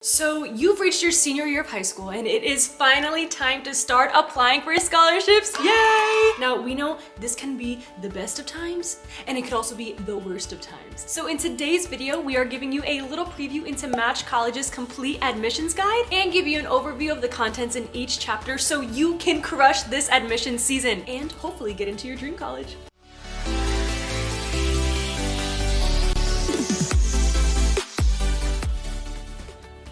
So you've reached your senior year of high school and it is finally time to start applying for scholarships. Yay! Now we know this can be the best of times and it could also be the worst of times. So in today's video, we are giving you a little preview into Match College's complete admissions guide and give you an overview of the contents in each chapter so you can crush this admissions season and hopefully get into your dream college.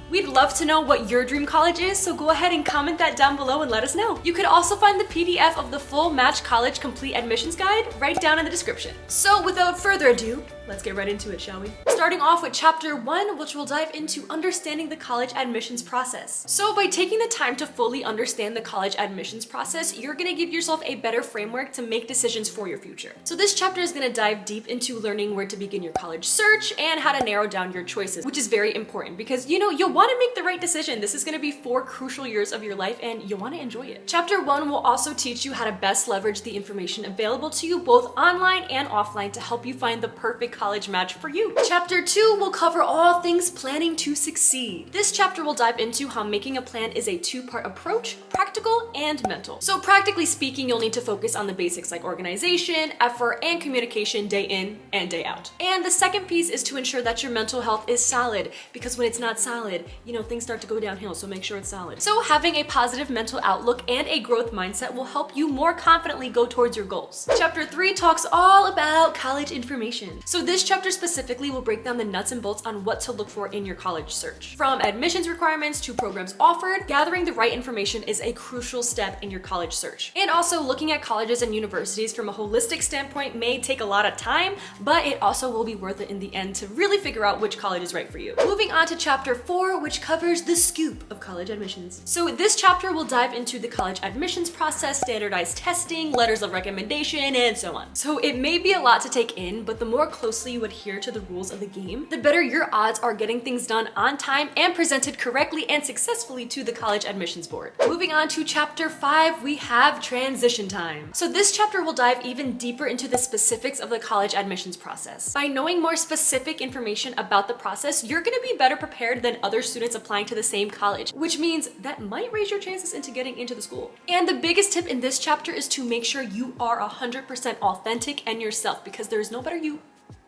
We'd love to know what your dream college is, so go ahead and comment that down below and let us know. You could also find the PDF of the full Match College Complete Admissions Guide right down in the description. So without further ado, let's get right into it, shall we? Starting off with Chapter 1, which will dive into understanding the college admissions process. So by taking the time to fully understand the college admissions process, you're gonna give yourself a better framework to make decisions for your future. So this chapter is gonna dive deep into learning where to begin your college search and how to narrow down your choices, which is very important because you'll want to make the right decision. This is going to be 4 crucial years of your life and you want to enjoy it. Chapter 1 will also teach you how to best leverage the information available to you both online and offline to help you find the perfect college match for you. Chapter 2 will cover all things planning to succeed. This chapter will dive into how making a plan is a 2-part approach, practical and mental. So practically speaking, you'll need to focus on the basics like organization, effort, and communication day in and day out. And the second piece is to ensure that your mental health is solid, because when it's not solid, things start to go downhill, so make sure it's solid. So having a positive mental outlook and a growth mindset will help you more confidently go towards your goals. Chapter 3 talks all about college information. So this chapter specifically will break down the nuts and bolts on what to look for in your college search. From admissions requirements to programs offered, gathering the right information is a crucial step in your college search. And also looking at colleges and universities from a holistic standpoint may take a lot of time, but it also will be worth it in the end to really figure out which college is right for you. Moving on to Chapter 4, which covers the scoop of college admissions. So this chapter will dive into the college admissions process, standardized testing, letters of recommendation, and so on. So it may be a lot to take in, but the more closely you adhere to the rules of the game, the better your odds are getting things done on time and presented correctly and successfully to the college admissions board. Moving on to Chapter 5, we have transition time. So this chapter will dive even deeper into the specifics of the college admissions process. By knowing more specific information about the process, you're gonna be better prepared than other students applying to the same college, which means that might raise your chances into getting into the school. And the biggest tip in this chapter is to make sure you are 100% authentic and yourself, because there's no better you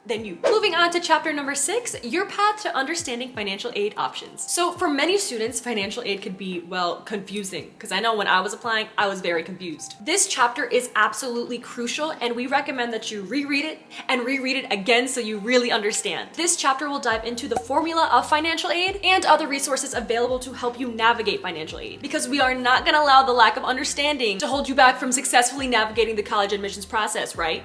than you. Moving on to chapter number 6, your path to understanding financial aid options. So for many students, financial aid could be, well, confusing, because I know when I was applying, I was very confused. This chapter is absolutely crucial, and we recommend that you reread it and reread it again so you really understand. This chapter will dive into the formula of financial aid and other resources available to help you navigate financial aid, because we are not going to allow the lack of understanding to hold you back from successfully navigating the college admissions process, right?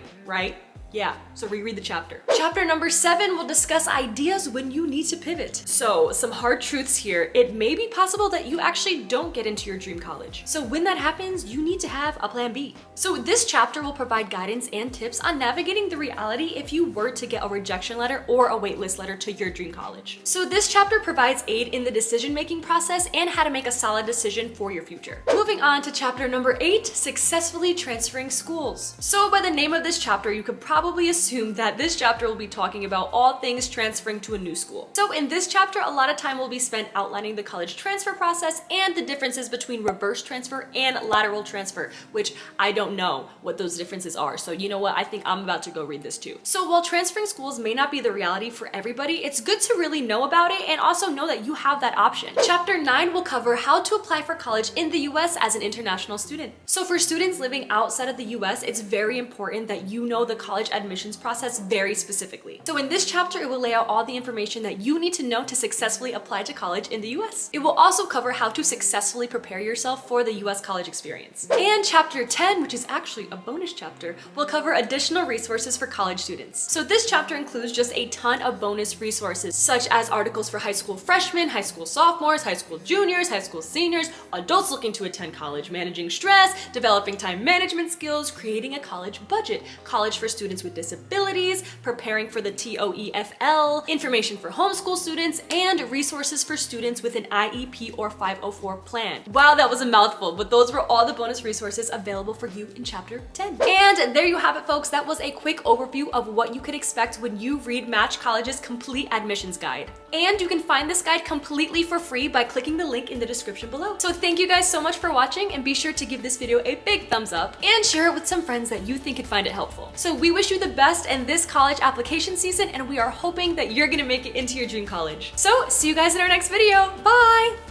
Yeah, so reread the chapter. Chapter number 7 will discuss ideas when you need to pivot. So some hard truths here. It may be possible that you actually don't get into your dream college. So when that happens, you need to have a plan B. So this chapter will provide guidance and tips on navigating the reality if you were to get a rejection letter or a waitlist letter to your dream college. So this chapter provides aid in the decision-making process and how to make a solid decision for your future. Moving on to chapter number 8, successfully transferring schools. So by the name of this chapter, you could probably assume that this chapter will be talking about all things transferring to a new school. So in this chapter, a lot of time will be spent outlining the college transfer process and the differences between reverse transfer and lateral transfer, which I don't know what those differences are. So you know what? I think I'm about to go read this too. So while transferring schools may not be the reality for everybody, it's good to really know about it and also know that you have that option. Chapter 9 will cover how to apply for college in the US as an international student. So for students living outside of the US, it's very important that you know the college admissions process very specifically. So in this chapter, it will lay out all the information that you need to know to successfully apply to college in the US. It will also cover how to successfully prepare yourself for the US college experience. And chapter 10, which is actually a bonus chapter, will cover additional resources for college students. So this chapter includes just a ton of bonus resources, such as articles for high school freshmen, high school sophomores, high school juniors, high school seniors, adults looking to attend college, managing stress, developing time management skills, creating a college budget, college for students students with disabilities, preparing for the TOEFL, information for homeschool students, and resources for students with an IEP or 504 plan. Wow, that was a mouthful, but those were all the bonus resources available for you in Chapter 10. And there you have it, folks. That was a quick overview of what you could expect when you read Match College's complete admissions guide. And you can find this guide completely for free by clicking the link in the description below. So thank you guys so much for watching, and be sure to give this video a big thumbs up and share it with some friends that you think could find it helpful. So we wish you the best in this college application season, and we are hoping that you're gonna make it into your dream college. So see you guys in our next video. Bye!